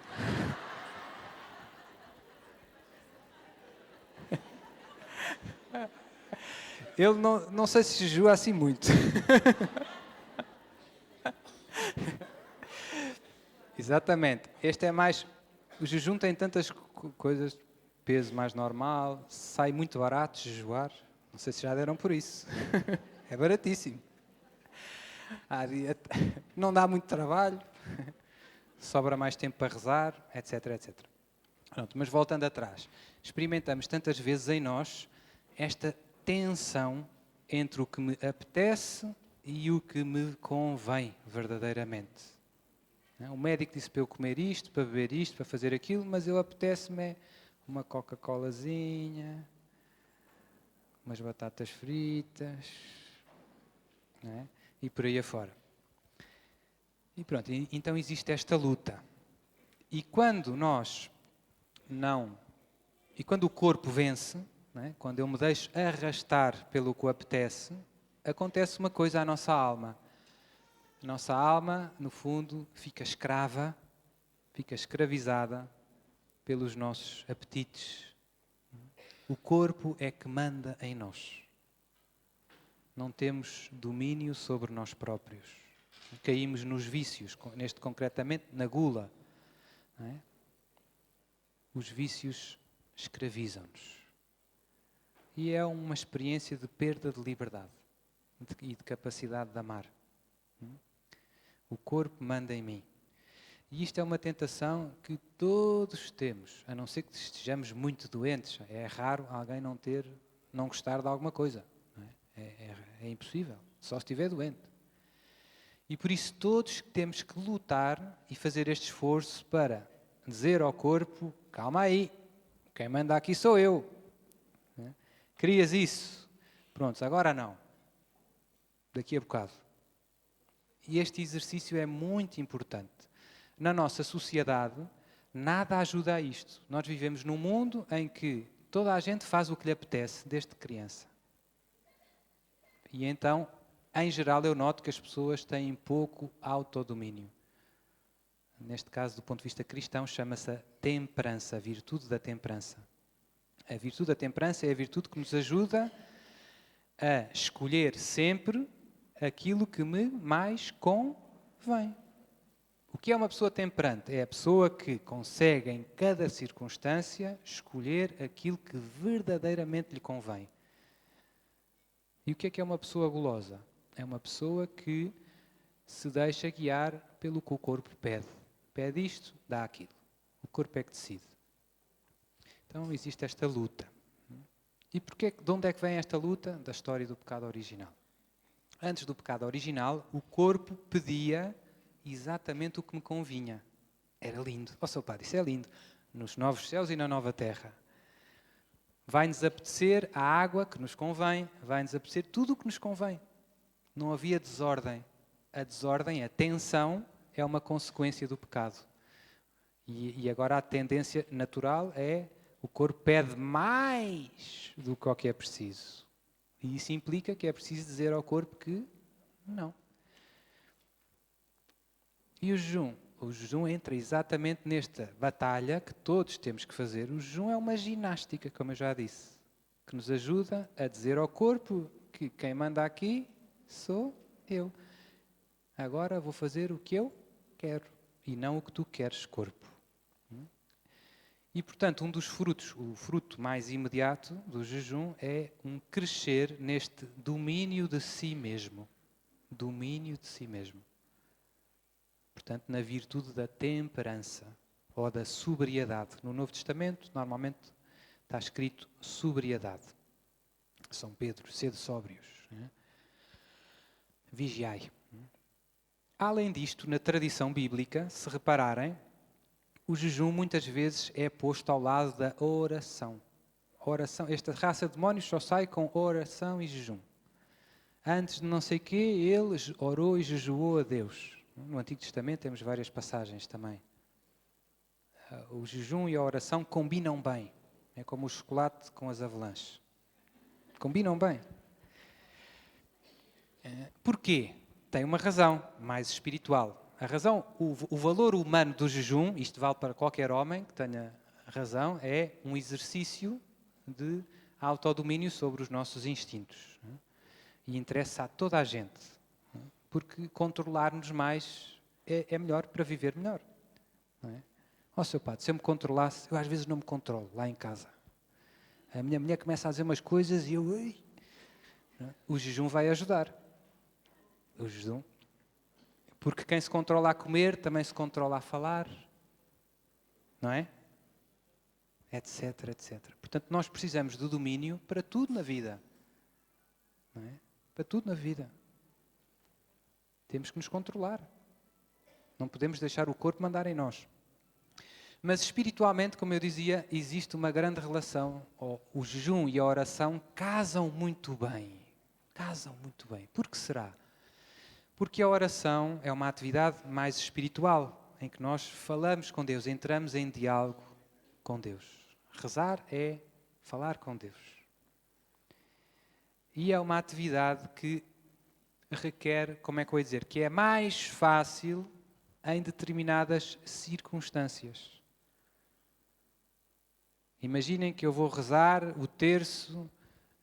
Ele não sei se jejua assim muito. Exatamente. Este é mais... O jejum tem tantas coisas, peso mais normal, sai muito barato jejuar. Não sei se já deram por isso. É baratíssimo. Não dá muito trabalho, sobra mais tempo para rezar, etc, etc. Pronto, mas voltando atrás, experimentamos tantas vezes em nós esta tensão entre o que me apetece e o que me convém verdadeiramente. O médico disse para eu comer isto, para beber isto, para fazer aquilo, mas eu apetece-me uma Coca-Colazinha, umas batatas fritas, não é? E por aí afora. E pronto, então existe esta luta. E quando nós não... E quando o corpo vence, não é? Quando eu me deixo arrastar pelo que apetece, acontece uma coisa à nossa alma. A nossa alma, no fundo, fica escrava, fica escravizada pelos nossos apetites. O corpo é que manda em nós. Não temos domínio sobre nós próprios. Caímos nos vícios, neste concretamente na gula. Não é? Os vícios escravizam-nos. E é uma experiência de perda de liberdade e de capacidade de amar. O corpo manda em mim. E isto é uma tentação que todos temos, a não ser que estejamos muito doentes. É raro alguém não gostar de alguma coisa. Não é? É impossível, só se estiver doente. E por isso todos temos que lutar e fazer este esforço para dizer ao corpo, calma aí, quem manda aqui sou eu. Não é? Querias isso? Pronto, agora não. Daqui a bocado. E este exercício é muito importante. Na nossa sociedade, nada ajuda a isto. Nós vivemos num mundo em que toda a gente faz o que lhe apetece, desde criança. E então, em geral, eu noto que as pessoas têm pouco autodomínio. Neste caso, do ponto de vista cristão, chama-se a temperança, a virtude da temperança. A virtude da temperança é a virtude que nos ajuda a escolher sempre aquilo que me mais convém. O que é uma pessoa temperante? É a pessoa que consegue, em cada circunstância, escolher aquilo que verdadeiramente lhe convém. E o que é uma pessoa gulosa? É uma pessoa que se deixa guiar pelo que o corpo pede. Pede isto, dá aquilo. O corpo é que decide. Então existe esta luta. E de onde é que vem esta luta? Da história do pecado original. Antes do pecado original, o corpo pedia exatamente o que me convinha. Era lindo. Ó seu padre, isso é lindo. Nos novos céus e na nova terra. Vai-nos apetecer a água que nos convém, vai-nos apetecer tudo o que nos convém. Não havia desordem. A desordem, a tensão, é uma consequência do pecado. E agora a tendência natural é o corpo pede mais do que o que é preciso. E isso implica que é preciso dizer ao corpo que não. E o jejum? O jejum entra exatamente nesta batalha que todos temos que fazer. O jejum é uma ginástica, como eu já disse, que nos ajuda a dizer ao corpo que quem manda aqui sou eu. Agora vou fazer o que eu quero e não o que tu queres, corpo. E, portanto, um dos frutos, o fruto mais imediato do jejum é um crescer neste domínio de si mesmo. Domínio de si mesmo. Portanto, na virtude da temperança ou da sobriedade. No Novo Testamento, normalmente, está escrito sobriedade. São Pedro, sede sóbrios. Né? Vigiai. Além disto, na tradição bíblica, se repararem, o jejum muitas vezes é posto ao lado da oração. Oração. Esta raça de demónios só sai com oração e jejum. Antes de não sei o quê, ele orou e jejuou a Deus. No Antigo Testamento temos várias passagens também. O jejum e a oração combinam bem. É como o chocolate com as avelãs. Combinam bem. Porquê? Tem uma razão mais espiritual. A razão, o valor humano do jejum, isto vale para qualquer homem que tenha razão, é um exercício de autodomínio sobre os nossos instintos. E interessa a toda a gente. Porque controlar-nos mais é melhor para viver melhor. Não é? Ó, seu padre, se eu me controlasse, eu às vezes não me controlo lá em casa. A minha mulher começa a dizer umas coisas e eu... Ui, o jejum vai ajudar. O jejum. Porque quem se controla a comer também se controla a falar. Não é? Etc, etc. Portanto, nós precisamos do domínio para tudo na vida. Não é? Para tudo na vida. Temos que nos controlar. Não podemos deixar o corpo mandar em nós. Mas espiritualmente, como eu dizia, existe uma grande relação. O jejum e a oração casam muito bem. Casam muito bem. Por que será? Porque a oração é uma atividade mais espiritual, em que nós falamos com Deus, entramos em diálogo com Deus. Rezar é falar com Deus. E é uma atividade que requer, como é que eu ia dizer, que é mais fácil em determinadas circunstâncias. Imaginem que eu vou rezar o terço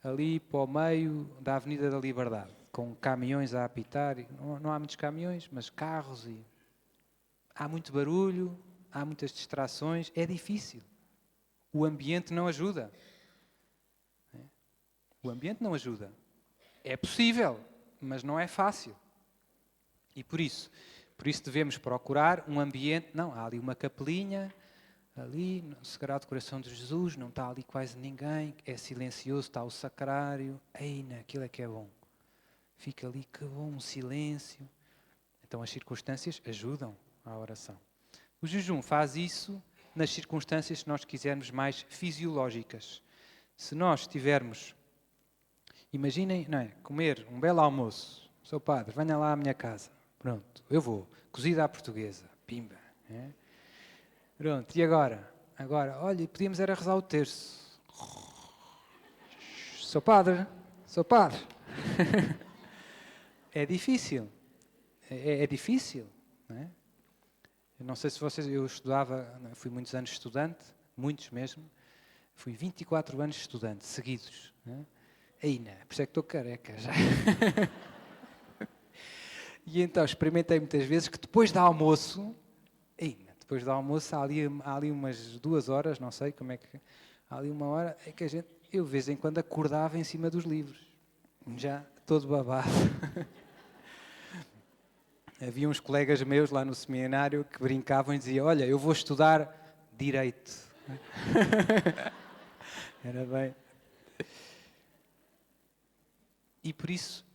ali para o meio da Avenida da Liberdade, com caminhões a apitar. Não há muitos caminhões, mas carros e há muito barulho, há muitas distrações. É difícil. O ambiente não ajuda. O ambiente não ajuda. É possível, mas não é fácil. E por isso devemos procurar um ambiente. Não, há ali uma capelinha, ali no Sagrado Coração de Jesus, não está ali quase ninguém, é silencioso, está o sacrário. Eina, aquilo é que é bom. Fica ali, que bom, um silêncio. Então as circunstâncias ajudam à oração. O jejum faz isso nas circunstâncias que nós quisermos mais fisiológicas. Se nós tivermos, imaginem, não é, comer um belo almoço. Seu padre, venha lá à minha casa. Pronto, eu vou. Cozida à portuguesa. Pimba. É? Pronto, e agora? Agora, olha, podíamos era rezar o terço. Seu padre. É difícil. É difícil. Não é? Eu não sei se vocês... Eu estudava, fui muitos anos estudante, muitos mesmo. Fui 24 anos estudante, seguidos. Não é? Ainda, por isso é que estou careca já. E então experimentei muitas vezes que depois do almoço, depois do almoço há ali umas 2 horas, não sei como é que... Há ali 1 hora, é que eu de vez em quando acordava em cima dos livros. Já todo babado. Havia uns colegas meus lá no seminário que brincavam e diziam, olha, eu vou estudar Direito. Era bem... E por isso,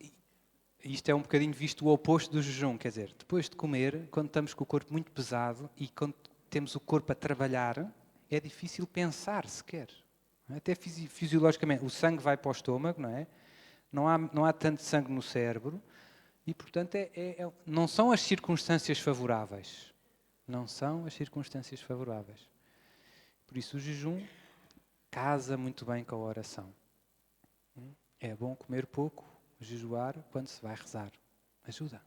isto é um bocadinho visto o oposto do jejum, quer dizer, depois de comer, quando estamos com o corpo muito pesado e quando temos o corpo a trabalhar, é difícil pensar sequer. Até fisiologicamente, o sangue vai para o estômago, não é? Não há tanto sangue no cérebro e, portanto, não são as circunstâncias favoráveis. Não são as circunstâncias favoráveis. Por isso o jejum casa muito bem com a oração. É bom comer pouco, jejuar quando se vai rezar. Ajuda.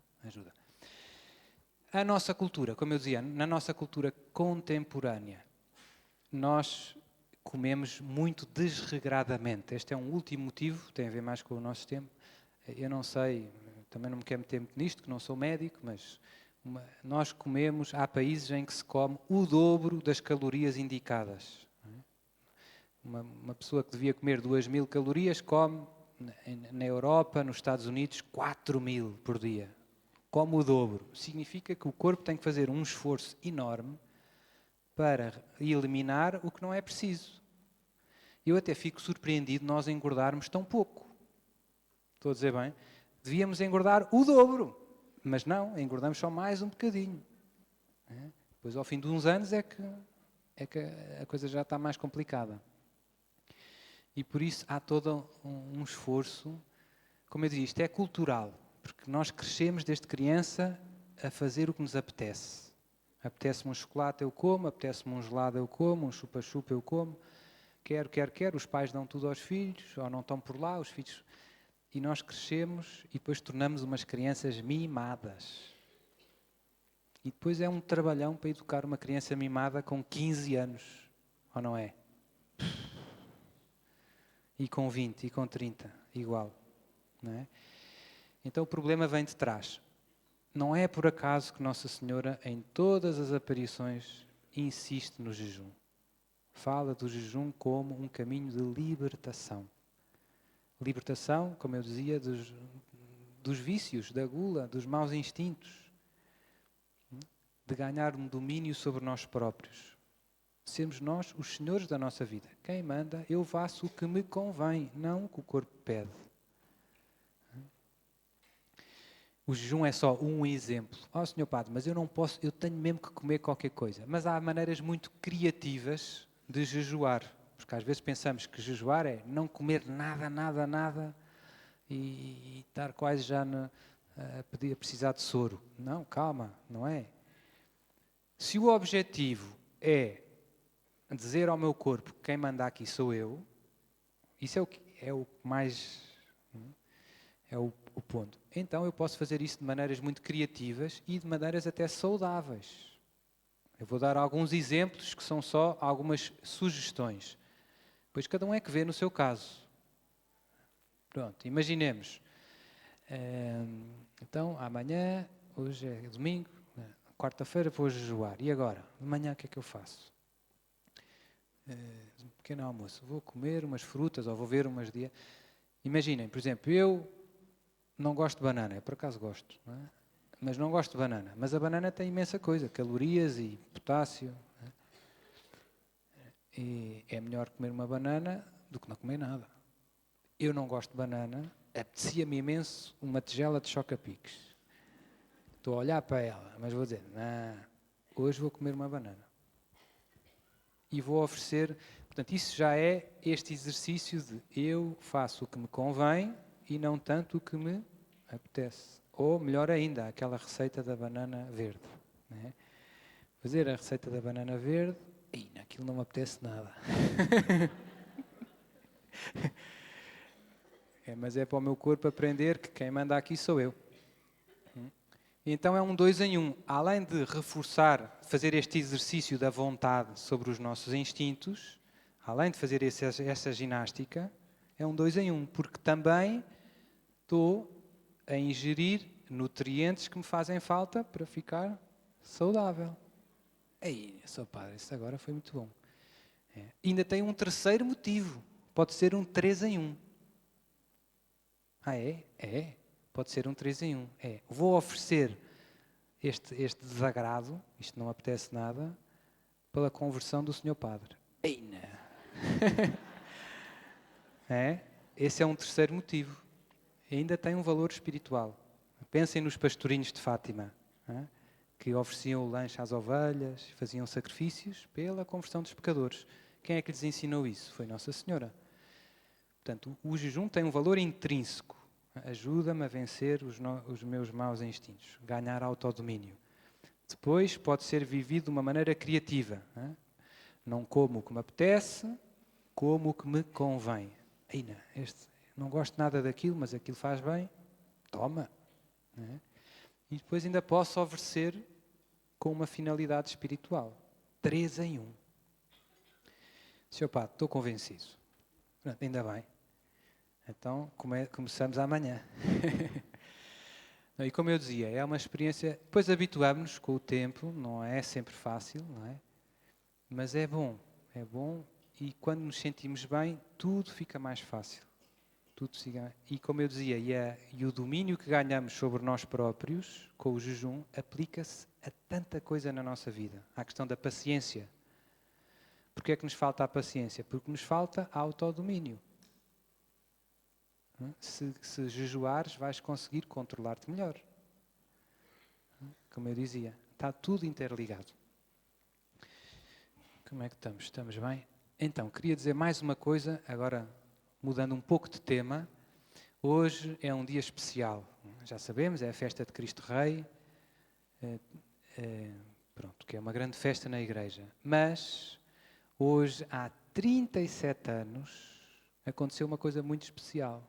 A nossa cultura, como eu dizia, na nossa cultura contemporânea, nós comemos muito desregradamente. Este é um último motivo, tem a ver mais com o nosso tempo. Eu não sei, também não me quero meter muito nisto, que não sou médico, mas nós comemos, há países em que se come o dobro das calorias indicadas. Uma pessoa que devia comer 2.000 calorias come, na Europa, nos Estados Unidos, 4.000 por dia. Come o dobro. Significa que o corpo tem que fazer um esforço enorme para eliminar o que não é preciso. Eu até fico surpreendido de nós engordarmos tão pouco. Estou a dizer bem? Devíamos engordar o dobro. Mas não, engordamos só mais um bocadinho. Depois, ao fim de uns anos, é que a coisa já está mais complicada. E por isso há todo um esforço, como eu disse, isto é cultural, porque nós crescemos desde criança a fazer o que nos apetece. Apetece-me um chocolate, eu como, apetece-me um gelado, eu como, um chupa-chupa, eu como. quer, os pais dão tudo aos filhos, ou não estão por lá, os filhos... E nós crescemos e depois tornamos umas crianças mimadas. E depois é um trabalhão para educar uma criança mimada com 15 anos, ou não é? E com 20, e com 30, igual, não é? Então o problema vem de trás. Não é por acaso que Nossa Senhora, em todas as aparições, insiste no jejum. Fala do jejum como um caminho de libertação. Libertação, como eu dizia, dos vícios, da gula, dos maus instintos. De ganhar um domínio sobre nós próprios. Sermos nós os senhores da nossa vida. Quem manda, eu faço o que me convém, não o que o corpo pede. O jejum é só um exemplo. Senhor Padre, mas eu não posso, eu tenho mesmo que comer qualquer coisa. Mas há maneiras muito criativas de jejuar. Porque às vezes pensamos que jejuar é não comer nada e estar quase já a precisar de soro. Não, calma, não é? Se o objetivo é dizer ao meu corpo que quem manda aqui sou eu, isso é o mais... É o ponto. Então eu posso fazer isso de maneiras muito criativas e de maneiras até saudáveis. Eu vou dar alguns exemplos que são só algumas sugestões. Pois cada um é que vê no seu caso. Pronto, imaginemos. Então, amanhã, hoje é domingo, quarta-feira vou jejuar. E agora? De manhã o que é que eu faço? Pequeno almoço. Vou comer umas frutas ou vou ver umas dias. Imaginem, por exemplo, eu não gosto de banana. Eu por acaso gosto, não é? Mas não gosto de banana. Mas a banana tem imensa coisa. Calorias e potássio. E é melhor comer uma banana do que não comer nada. Eu não gosto de banana. Apetecia-me imenso uma tigela de choca-piques. Estou a olhar para ela, mas vou dizer, não, hoje vou comer uma banana. E vou oferecer, portanto, isso já é este exercício de eu faço o que me convém e não tanto o que me apetece. Ou, melhor ainda, aquela receita da banana verde. Né? Fazer a receita da banana verde, e aquilo não me apetece nada. Mas é para o meu corpo aprender que quem manda aqui sou eu. Então é um 2 em 1. Além de reforçar, fazer este exercício da vontade sobre os nossos instintos, além de fazer essa ginástica, é um 2 em 1, porque também estou a ingerir nutrientes que me fazem falta para ficar saudável. Ei, Sr. Padre, isso agora foi muito bom. Ainda tem um terceiro motivo. Pode ser um 3 em 1. É. Pode ser um 3 em 1. Vou oferecer este desagrado, isto não apetece nada, pela conversão do Sr. Padre. Esse é um terceiro motivo. Ainda tem um valor espiritual. Pensem nos pastorinhos de Fátima, que ofereciam o lanche às ovelhas, faziam sacrifícios pela conversão dos pecadores. Quem é que lhes ensinou isso? Foi Nossa Senhora. Portanto, o jejum tem um valor intrínseco. Ajuda-me a vencer os meus maus instintos, ganhar autodomínio. Depois pode ser vivido de uma maneira criativa. Não como o que me apetece, como o que me convém. Não gosto nada daquilo, mas aquilo faz bem. Toma. E depois ainda posso oferecer com uma finalidade espiritual. 3 em 1. Sr. Padre, estou convencido. Pronto, ainda bem. Então, começamos amanhã. E como eu dizia, é uma experiência... Depois habituamos-nos com o tempo, não é sempre fácil, não é? Mas é bom. E quando nos sentimos bem, tudo fica mais fácil. E como eu dizia, e o domínio que ganhamos sobre nós próprios, com o jejum, aplica-se a tanta coisa na nossa vida. À questão da paciência. Porquê é que nos falta a paciência? Porque nos falta autodomínio. Se jejuares, vais conseguir controlar-te melhor. Como eu dizia, está tudo interligado. Como é que estamos? Estamos bem? Então, queria dizer mais uma coisa, agora mudando um pouco de tema. Hoje é um dia especial. Já sabemos, é a festa de Cristo Rei. Que é uma grande festa na igreja. Mas hoje há 37 anos aconteceu uma coisa muito especial.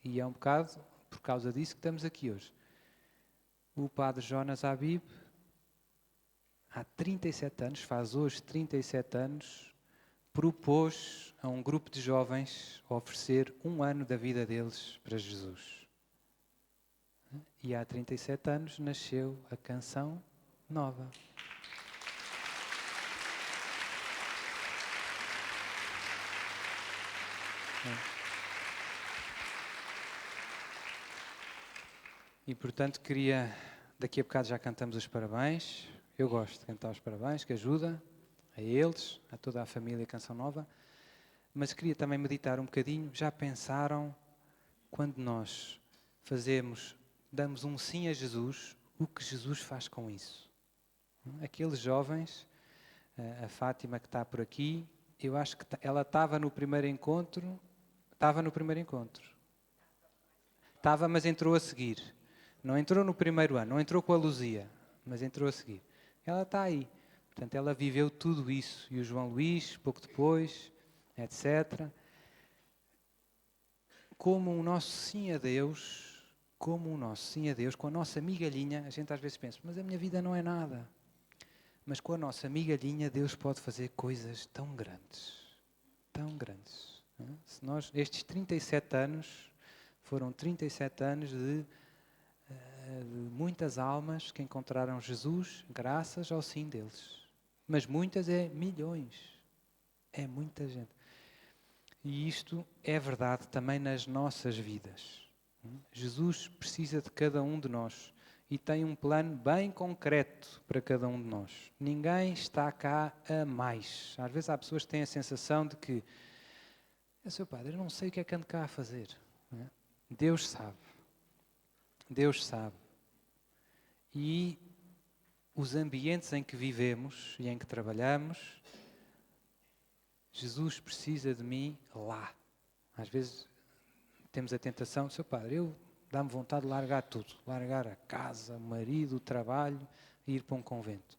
E é um bocado por causa disso que estamos aqui hoje. O padre Jonas Habib, há 37 anos, faz hoje 37 anos, propôs a um grupo de jovens oferecer 1 ano da vida deles para Jesus. E há 37 anos nasceu a Canção Nova. E portanto daqui a bocado já cantamos os parabéns. Eu gosto de cantar os parabéns, que ajuda a eles, a toda a família Canção Nova. Mas queria também meditar um bocadinho. Já pensaram, quando nós damos um sim a Jesus, o que Jesus faz com isso? Aqueles jovens, a Fátima que está por aqui, eu acho que ela estava no primeiro encontro. Estava, mas entrou a seguir. Não entrou no primeiro ano, não entrou com a Luzia, mas entrou a seguir. Ela está aí. Portanto, ela viveu tudo isso. E o João Luís, pouco depois, etc. Como o nosso sim a Deus, com a nossa migalhinha, a gente às vezes pensa, mas a minha vida não é nada. Mas com a nossa migalhinha, Deus pode fazer coisas tão grandes. Tão grandes. Estes 37 anos, foram 37 anos de muitas almas que encontraram Jesus graças ao sim deles. Mas muitas é milhões. É muita gente. E isto é verdade também nas nossas vidas. Jesus precisa de cada um de nós e tem um plano bem concreto para cada um de nós. Ninguém está cá a mais. Às vezes há pessoas que têm a sensação de que seu padre, eu não sei o que é que ando cá a fazer. Deus sabe. Deus sabe. E os ambientes em que vivemos e em que trabalhamos, Jesus precisa de mim lá. Às vezes temos a tentação, seu padre, dá-me vontade de largar tudo. Largar a casa, o marido, o trabalho e ir para um convento.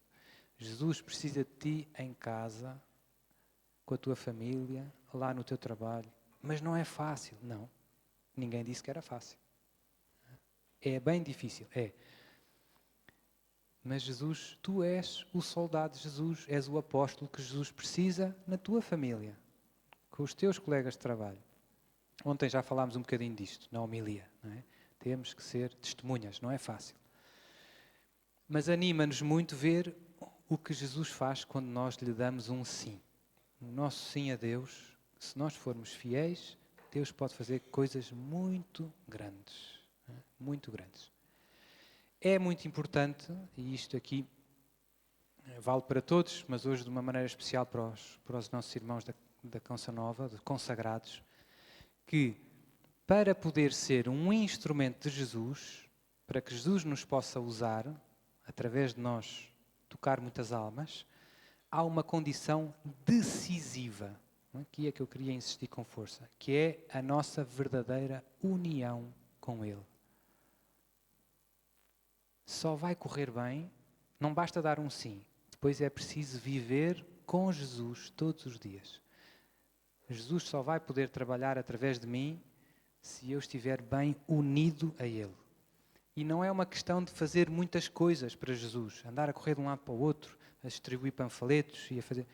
Jesus precisa de ti em casa, com a tua família, lá no teu trabalho. Mas não é fácil, não. Ninguém disse que era fácil. É bem difícil, é. Mas Jesus, tu és o soldado de Jesus, és o apóstolo que Jesus precisa na tua família, com os teus colegas de trabalho. Ontem já falámos um bocadinho disto, na homilia, não é? Temos que ser testemunhas, não é fácil. Mas anima-nos muito ver o que Jesus faz quando nós lhe damos um sim. O nosso sim a Deus, se nós formos fiéis, Deus pode fazer coisas muito grandes. Muito grandes. É muito importante, e isto aqui vale para todos, mas hoje de uma maneira especial para os nossos irmãos da Canção Nova, de consagrados, que para poder ser um instrumento de Jesus, para que Jesus nos possa usar, através de nós tocar muitas almas, há uma condição decisiva, que é que eu queria insistir com força, que é a nossa verdadeira união com Ele. Só vai correr bem, não basta dar um sim, depois é preciso viver com Jesus todos os dias. Jesus só vai poder trabalhar através de mim se eu estiver bem unido a Ele. E não é uma questão de fazer muitas coisas para Jesus, andar a correr de um lado para o outro, a distribuir panfletos e a fazer...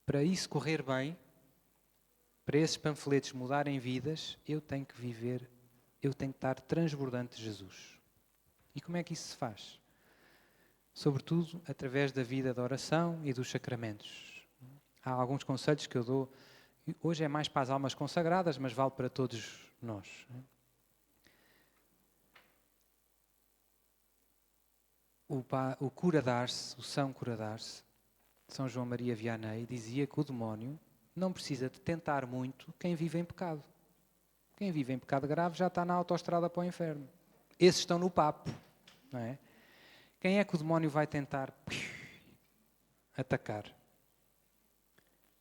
Para isso correr bem, para esses panfletos mudarem vidas, eu tenho que viver, eu tenho que estar transbordante de Jesus. E como é que isso se faz? Sobretudo através da vida da oração e dos sacramentos. Há alguns conselhos que eu dou, hoje é mais para as almas consagradas, mas vale para todos nós. O cura d'Ars, o São Cura d'Ars, São João Maria Vianney, dizia que o demónio não precisa de tentar muito quem vive em pecado. Quem vive em pecado grave já está na autoestrada para o inferno. Esses estão no papo, não é? Quem é que o demónio vai tentar atacar?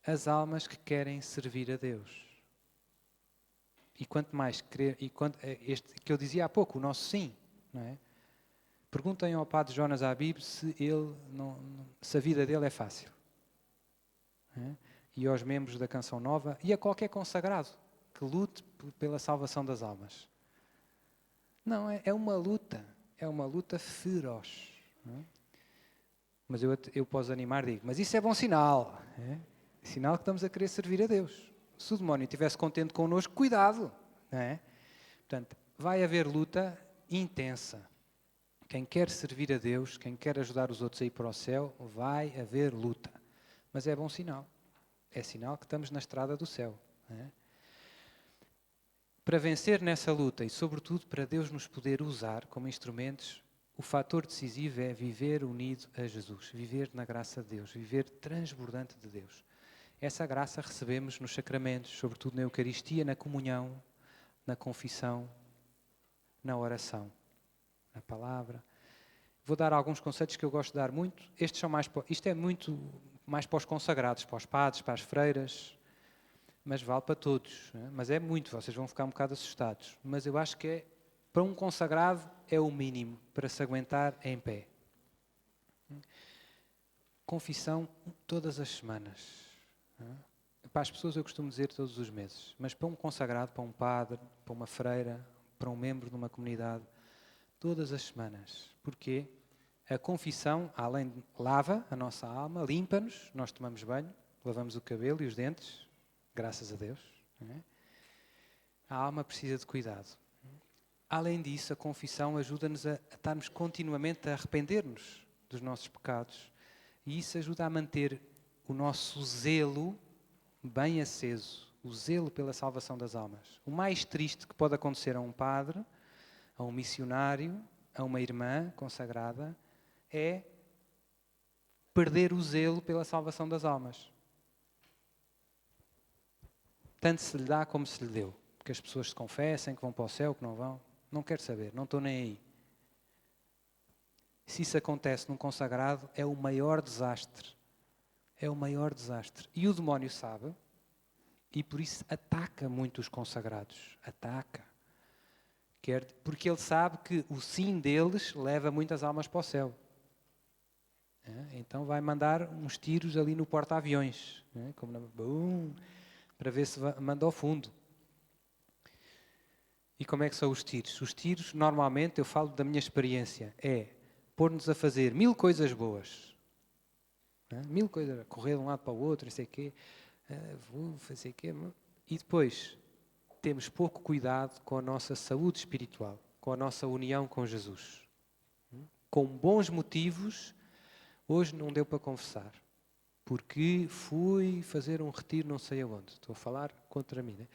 As almas que querem servir a Deus. E quanto mais querer, este que eu dizia há pouco, o nosso sim, não é? Perguntem ao padre Jonas Habib se a vida dele é fácil. E aos membros da Canção Nova e a qualquer consagrado que lute pela salvação das almas. Não, é uma luta feroz. Mas eu posso animar, digo, mas isso é bom sinal. Sinal que estamos a querer servir a Deus. Se o demónio estivesse contente connosco, cuidado. Portanto, vai haver luta intensa. Quem quer servir a Deus, quem quer ajudar os outros a ir para o céu, vai haver luta. Mas é bom sinal. É sinal que estamos na estrada do céu. Para vencer nessa luta e, sobretudo, para Deus nos poder usar como instrumentos, o fator decisivo é viver unido a Jesus, viver na graça de Deus, viver transbordante de Deus. Essa graça recebemos nos sacramentos, sobretudo na Eucaristia, na comunhão, na confissão, na oração, na palavra. Vou dar alguns conceitos que eu gosto de dar muito. Isto é muito mais para os consagrados, para os padres, para as freiras, mas vale para todos. Mas é muito, vocês vão ficar um bocado assustados. Mas eu acho que para um consagrado é o mínimo para se aguentar em pé. Confissão todas as semanas. Para as pessoas eu costumo dizer todos os meses, mas para um consagrado, para um padre, para uma freira, para um membro de uma comunidade, todas as semanas. Porquê? A confissão, além de lava a nossa alma, limpa-nos, nós tomamos banho, lavamos o cabelo e os dentes, graças a Deus. A alma precisa de cuidado. Além disso, a confissão ajuda-nos a estarmos continuamente a arrepender-nos dos nossos pecados. E isso ajuda a manter o nosso zelo bem aceso, o zelo pela salvação das almas. O mais triste que pode acontecer a um padre, a um missionário, a uma irmã consagrada, é perder o zelo pela salvação das almas. Tanto se lhe dá como se lhe deu. Que as pessoas se confessem, que vão para o céu, que não vão. Não quero saber, não estou nem aí. Se isso acontece num consagrado, é o maior desastre. É o maior desastre. E o demónio sabe, e por isso ataca muito os consagrados. Ataca. Porque ele sabe que o sim deles leva muitas almas para o céu. Então vai mandar uns tiros ali no porta-aviões, para ver se manda ao fundo. E como é que são os tiros? Os tiros, normalmente, eu falo da minha experiência, é pôr-nos a fazer 1000 coisas boas. 1000 coisas, correr de um lado para o outro, não sei o quê, vou fazer o quê. E depois temos pouco cuidado com a nossa saúde espiritual, com a nossa união com Jesus. Com bons motivos, hoje não deu para confessar, porque fui fazer um retiro não sei aonde. Estou a falar contra mim,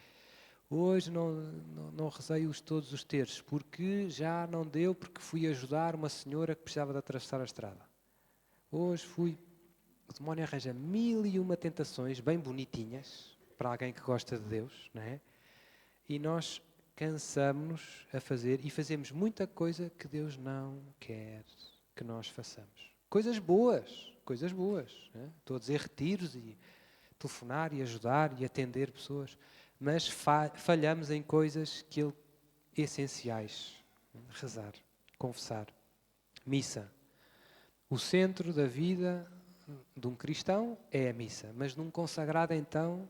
Hoje não rezei todos os terços, porque já não deu, porque fui ajudar uma senhora que precisava de atravessar a estrada. Hoje fui... O demónio arranja 1001 tentações, bem bonitinhas, para alguém que gosta de Deus, não é? E nós cansamos-nos a fazer, e fazemos muita coisa que Deus não quer que nós façamos. Coisas boas. Não é? Estou a dizer retiros e telefonar e ajudar e atender pessoas. Mas falhamos em coisas essenciais. Rezar, confessar, missa. O centro da vida de um cristão é a missa, mas num consagrado então,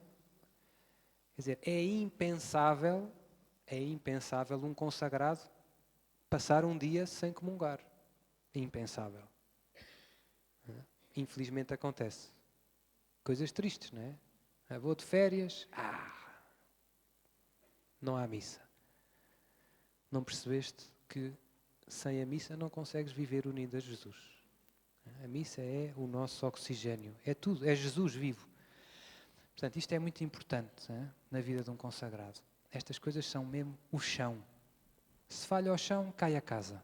quer dizer, é impensável um consagrado passar um dia sem comungar. É impensável. Infelizmente acontece. Coisas tristes, não é? Vou de férias, não há missa. Não percebeste que sem a missa não consegues viver unido a Jesus. A missa é o nosso oxigênio. É tudo, é Jesus vivo. Portanto, isto é muito importante na vida de um consagrado. Estas coisas são mesmo o chão. Se falha o chão, cai a casa.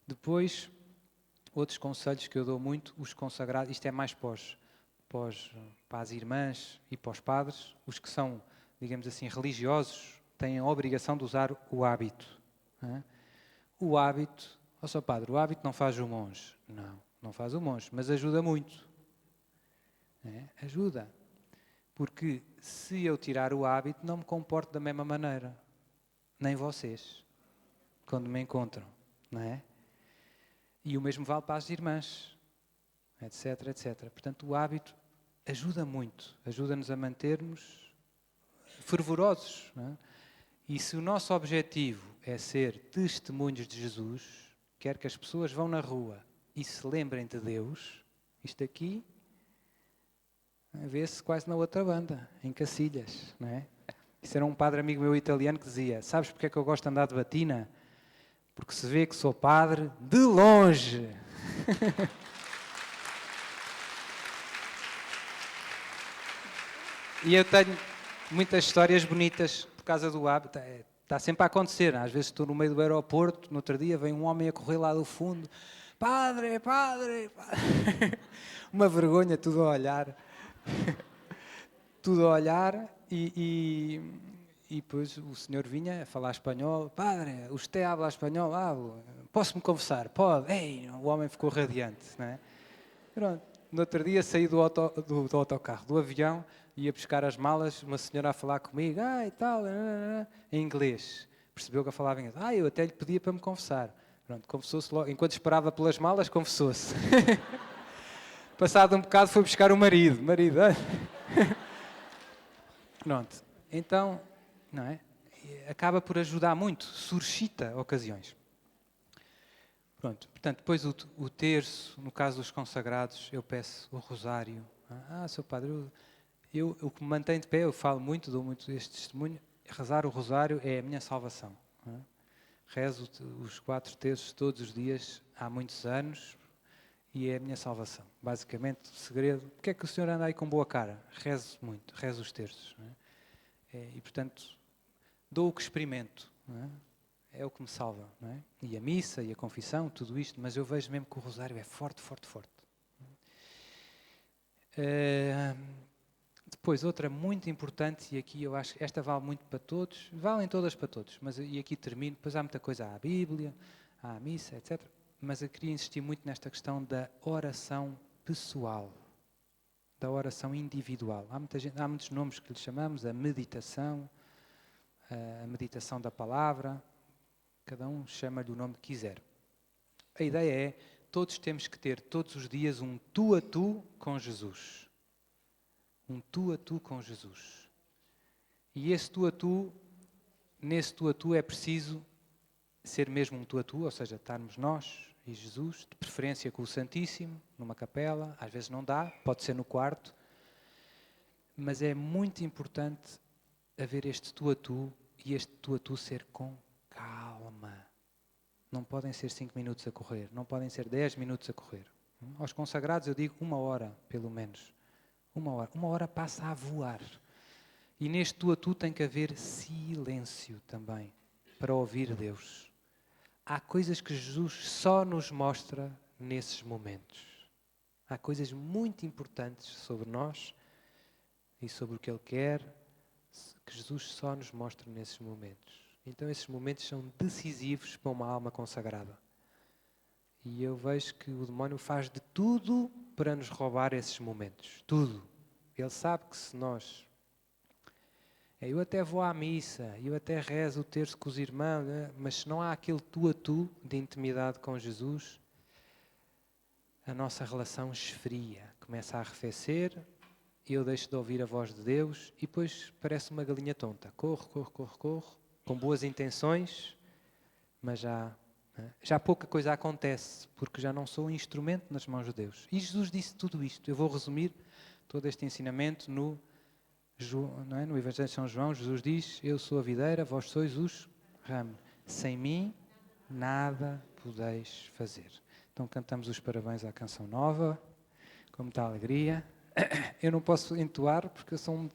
Depois, outros conselhos que eu dou muito, os consagrados, isto é mais para as irmãs e para os padres, os que são, digamos assim, religiosos, têm a obrigação de usar o hábito. O hábito, Sr. Padre, o hábito não faz o monge. Não faz o monge, mas ajuda muito. Ajuda. Porque se eu tirar o hábito, não me comporto da mesma maneira. Nem vocês, quando me encontram. Não é? E o mesmo vale para as irmãs. etc, etc. Portanto, o hábito ajuda muito, ajuda-nos a mantermos fervorosos. Não é? E se o nosso objetivo é ser testemunhos de Jesus, quer que as pessoas vão na rua e se lembrem de Deus, isto aqui vê-se quase na outra banda, em Cacilhas, não é? Isso era um padre amigo meu italiano que dizia: sabes porque é que eu gosto de andar de batina? Porque se vê que sou padre de longe. E eu tenho muitas histórias bonitas por causa do hábito. Está sempre a acontecer. Às vezes estou no meio do aeroporto, no outro dia vem um homem a correr lá do fundo. Padre, padre, padre. Uma vergonha, tudo a olhar. Tudo a olhar e depois o senhor vinha a falar espanhol. Padre, usted habla espanhol? Posso-me confessar? Pode. Ei, o homem ficou radiante. Não é? Pronto. No outro dia saí do autocarro, do avião, ia buscar as malas, uma senhora a falar comigo, e tal, em inglês. Percebeu que eu falava inglês. Eu até lhe pedia para me confessar. Pronto, confessou-se logo. Enquanto esperava pelas malas, confessou-se. Passado um bocado foi buscar o marido. Pronto. Então, não é? Acaba por ajudar muito, suscita ocasiões. Pronto. Portanto, depois o terço, no caso dos consagrados, eu peço o rosário. Seu padre, o que me mantém de pé, eu falo muito, dou muito este testemunho, rezar o rosário é a minha salvação. Não é? Rezo os 4 terços todos os dias, há muitos anos, e é a minha salvação. Basicamente, o segredo. Porque é que o senhor anda aí com boa cara? Rezo muito, rezo os terços. Não é? E, portanto, dou o que experimento. Não é? É o que me salva. Não é? E a missa, e a confissão, tudo isto, mas eu vejo mesmo que o rosário é forte, forte, forte. Depois, outra muito importante, e aqui eu acho que esta vale muito para todos, valem todas para todos, mas e aqui termino, depois há muita coisa, há a Bíblia, há a missa, etc. Mas eu queria insistir muito nesta questão da oração pessoal, da oração individual. Há muitos nomes que lhe chamamos, a meditação da palavra, cada um chama-lhe o nome que quiser. A ideia é, todos temos que ter todos os dias um tu a tu com Jesus. Um tu a tu com Jesus. E esse tu a tu, nesse tu a tu é preciso ser mesmo um tu a tu, ou seja, estarmos nós e Jesus, de preferência com o Santíssimo, numa capela, às vezes não dá, pode ser no quarto, mas é muito importante haver este tu a tu e este tu a tu ser com calma. Não podem ser 5 minutos a correr, não podem ser 10 minutos a correr. Aos consagrados eu digo 1 hora, pelo menos. 1 hora. 1 hora passa a voar. E neste tu a tu tem que haver silêncio também, para ouvir Deus. Há coisas que Jesus só nos mostra nesses momentos. Há coisas muito importantes sobre nós e sobre o que Ele quer, que Jesus só nos mostra nesses momentos. Então esses momentos são decisivos para uma alma consagrada. E eu vejo que o demónio faz de tudo para nos roubar esses momentos. Tudo. Ele sabe que se nós... Eu até vou à missa, eu até rezo o terço com os irmãos, mas se não há aquele tu a tu de intimidade com Jesus, a nossa relação esfria, começa a arrefecer, eu deixo de ouvir a voz de Deus e depois parece uma galinha tonta. Corro, com boas intenções, mas já pouca coisa acontece, porque já não sou um instrumento nas mãos de Deus. E Jesus disse tudo isto. Eu vou resumir todo este ensinamento no Evangelho de São João. Jesus diz: eu sou a videira, vós sois os ramos. Sem mim, nada podeis fazer. Então cantamos os parabéns à canção nova, com muita alegria. Eu não posso entoar porque eu sou